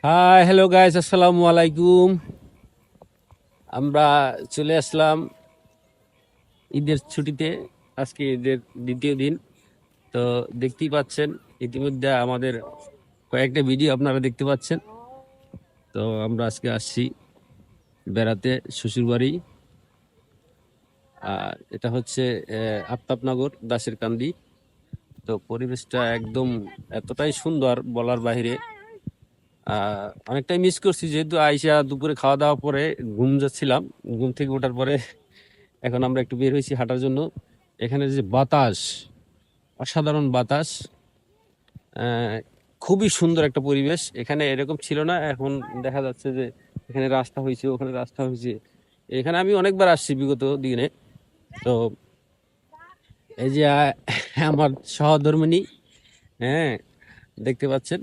Hi hello guys, আসসালামু আলাইকুম। আমরা চলে আসলাম ঈদের ছুটিতে। আজকে ঈদের দ্বিতীয় দিন। তো দেখতেই পাচ্ছেন, ইতিমধ্যে আমাদের কয়েকটা ভিডিও আপনারা দেখতে পাচ্ছেন। তো আমরা আজকে আসছি বেড়াতে শ্বশুর বাড়ি। আর এটা হচ্ছে আফতাবনগর দাসের কান্দি। তো পরিবেশটা একদম এতটাই সুন্দর বলার বাইরে। অনেকটাই মিস করছি, যেহেতু আইসা দুপুরে খাওয়া দাওয়া পরে ঘুম যাচ্ছিলাম। ঘুম থেকে ওঠার পরে এখন আমরা একটু বের হয়েছি হাঁটার জন্য। এখানে যে বাতাস, অসাধারণ বাতাস। আহ, খুবই সুন্দর একটা পরিবেশ। এখানে এরকম ছিল না, এখন দেখা যাচ্ছে যে এখানে রাস্তা হয়েছে, ওখানে রাস্তা হয়েছে। এখানে আমি অনেকবার আসছি বিগত দিনে। তো এই যে আমার সহধর্মিণী, হ্যাঁ, দেখতে পাচ্ছেন।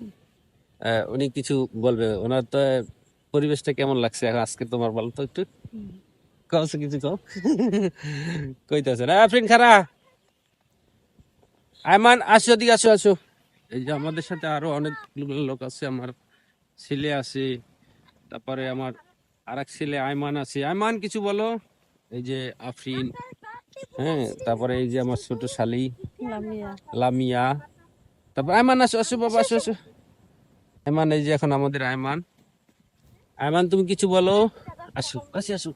উনি কিছু বলবে, ওনার তো পরিবেশটা কেমন লাগছে এখন আজকে, তোমার বলো তো একটু। কওছে কিছু কও। কইতাছে না ফ্রেন্ড খারা। আয়মান আসো, দিকে আসো আসো। এই যে আমাদের সাথে আরো অনেক লোক আছে, আমার ছেলে আছে, তারপরে আমার আরেক ছেলে আয়মান আছে। আয়মান কিছু বলো। এই যে আফরিন, হ্যাঁ, তারপরে এই যে আমার ছোট শালি লামিয়া। তারপর আয়মান আসো আসো বাবা, আসো আসো। আয়মান, এই যে এখন আমাদের আয়মান। আয়মান তুমি কিছু বলো। আসো আসো আসো,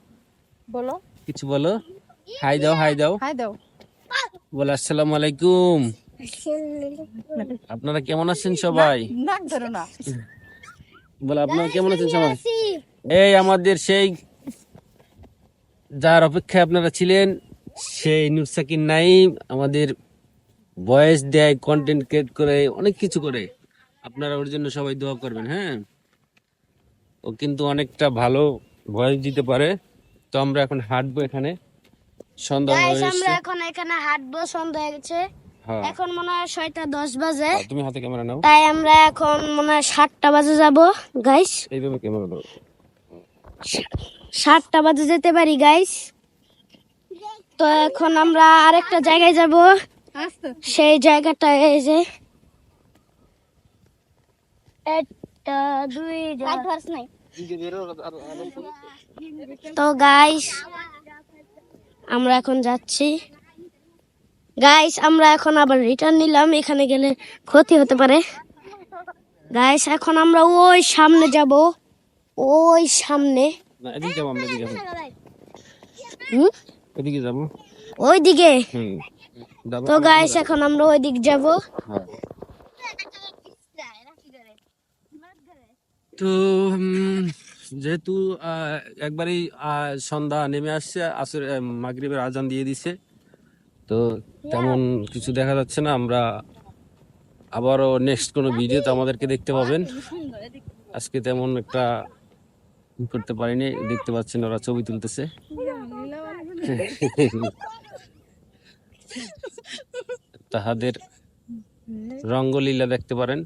বলো, কিছু বলো। হাই দাও, হাই দাও। হাই দাও। বলো আসসালামু আলাইকুম। আপনারা কেমন আছেন সবাই? নাক ধরো না। বলো আপনারা কেমন আছেন সবাই? এই আমাদের সেই যার অপেক্ষায় আপনারা ছিলেন, সেই নূর সাকিন নাইম, আমাদের ভয়েস দেয়, কন্টেন্ট ক্রিয়েট করে, অনেক কিছু করে। আপনারা ওর জন্য সবাই দোয়া করবেন, হ্যাঁ। ও কিন্তু অনেকটা ভালো ভয়েস দিতে পারে। তো আমরা এখন হাঁটবো, এখানে সন্ধ্যা হয়ে গাইস আমরা এসেছে। এখন এখানে হাঁটবো, সন্ধ্যা হয়ে গেছে। হ্যাঁ, এখন মনে হয় 6টা 10 বাজে। তুমি হাতে ক্যামেরা নাও। তাই আমরা এখন মনে হয় 7টা বাজে যাব গাইস। এইভাবে ক্যামেরা নাও। 7টা বাজে যেতে পারি গাইস। তো এখন আমরা আরেকটা জায়গায় যাব। সেই জায়গাটা এই যে একটা দুইটা। তো গাইস আমরা এখন যাচ্ছি। গাইস আমরা এখন আবার রিটার্ন নিলাম, এখানে গেলে ক্ষতি হতে পারে। গাইস এখন আমরা ওই সামনে যাব, ওই সামনে। না, এদিকে যাবো আমরা, এদিকে যাবো। হুম, এদিকে যাবো। ওই দিকে। হুম, যাবো। তো গাইস এখন আমরা ওই দিক যাব। হ্যাঁ। তো যেহেতু একবারই সন্ধ্যা নেমে আসছে, আসর মাগরিবের আজান দিয়ে দিছে। তো তেমন কিছু দেখা যাচ্ছে না। আমরা আবারও নেক্সট কোনো ভিডিওতে আমাদেরকে দেখতে পাবেন। আজকে তেমন একটা করতে পারিনি, দেখতে পাচ্ছেন ওরা ছবি তুলতেছে। তাহাদের রঙ্গলীলা দেখতে পারেন।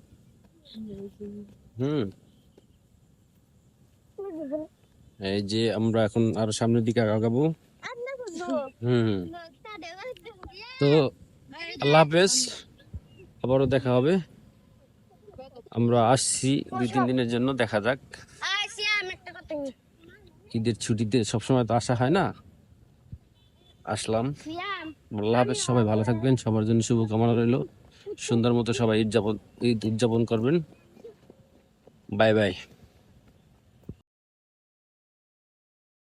হুম, এই যে আমরা এখন আরো সামনের দিকে আগাবো। হুম, তো আল্লাহ হাফেজ, আবারও দেখা হবে। আমরা আসছি 2-3 দিনের জন্য, দেখা যাক। ঈদের ছুটিতে সবসময় তো আসা হয় না, আসলাম। আল্লাহ হাফেজ, সবাই ভালো থাকবেন, সবার জন্য শুভকামনা রইলো। সুন্দর মতো সবাই ঈদ উদযাপন করবেন। Bye bye.